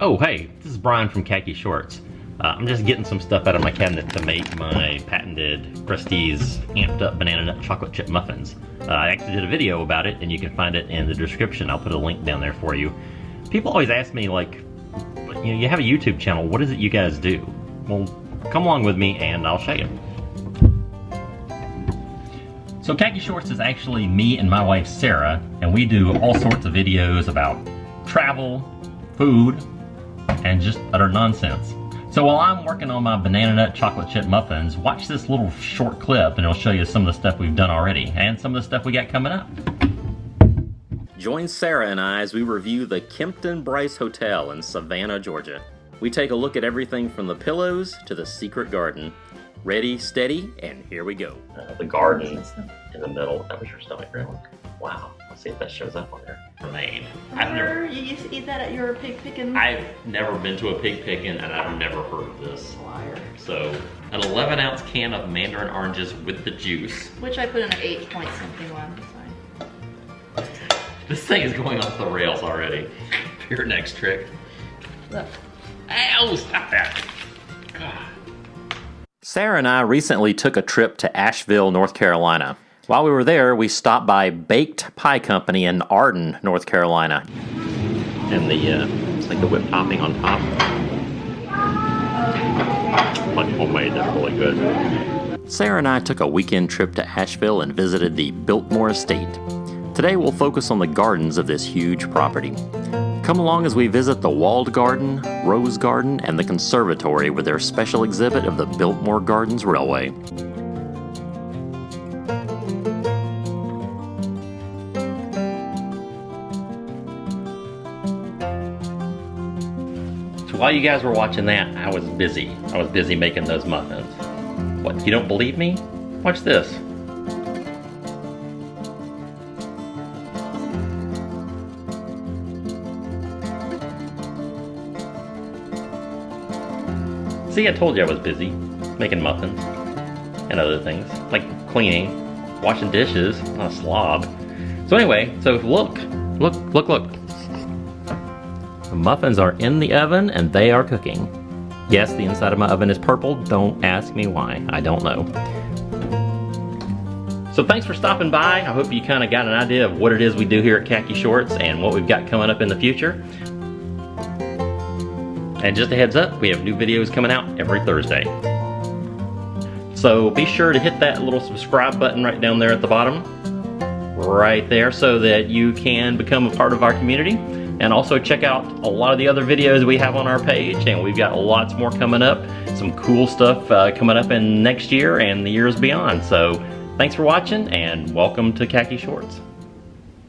Oh, hey, this is Brian from Khaki Shorts. I'm just getting some stuff out of my cabinet to make my patented Prestige amped up banana nut chocolate chip muffins. I actually did a video about it, and you can find it in the description. I'll put a link down there for you. People always ask me, like, you know, you have a YouTube channel, what is it you guys do? Well, come along with me and I'll show you. So Khaki Shorts is actually me and my wife Sarah, and we do all sorts of videos about travel, food, and just utter nonsense. So while I'm working on my banana nut chocolate chip muffins, watch this little short clip and it'll show you some of the stuff we've done already and some of the stuff we got coming up. Join Sarah and I as we review the Kempton Bryce Hotel in Savannah, Georgia. We take a look at everything from the pillows to the secret garden. Ready, steady, and here we go. The garden's in the middle. That was your stomach, really? Wow. Let's see if that shows up on there. Remain. You used to eat that at your pig pickin'? I've never been to a pig pickin' and I've never heard of this. Liar. So, an 11-ounce can of mandarin oranges with the juice. Which I put in an 8 point something one. Sorry. This thing is going off the rails already. Your next trick. Look. Ow, stop that. God. Sarah and I recently took a trip to Asheville, North Carolina. While we were there, we stopped by Baked Pie Company in Arden, North Carolina. And the whipped topping on top. Like homemade, that's really good. Sarah and I took a weekend trip to Asheville and visited the Biltmore Estate. Today we'll focus on the gardens of this huge property. Come along as we visit the walled garden, rose garden, and the conservatory with their special exhibit of the Biltmore Gardens Railway. So while you guys were watching that, I was busy. I was busy making those muffins. What, you don't believe me? Watch this. See, I told you I was busy making muffins and other things, like cleaning, washing dishes, I'm not a slob. So anyway, so look. The muffins are in the oven and they are cooking. Yes, the inside of my oven is purple. Don't ask me why. I don't know. So thanks for stopping by. I hope you kind of got an idea of what it is we do here at Khaki Shorts and what we've got coming up in the future. And just a heads up, we have new videos coming out every Thursday. So be sure to hit that little subscribe button right down there at the bottom. Right there, so that you can become a part of our community. And also check out a lot of the other videos we have on our page, and we've got lots more coming up. Some cool stuff coming up in next year and the years beyond. So thanks for watching and welcome to Khaki Shorts.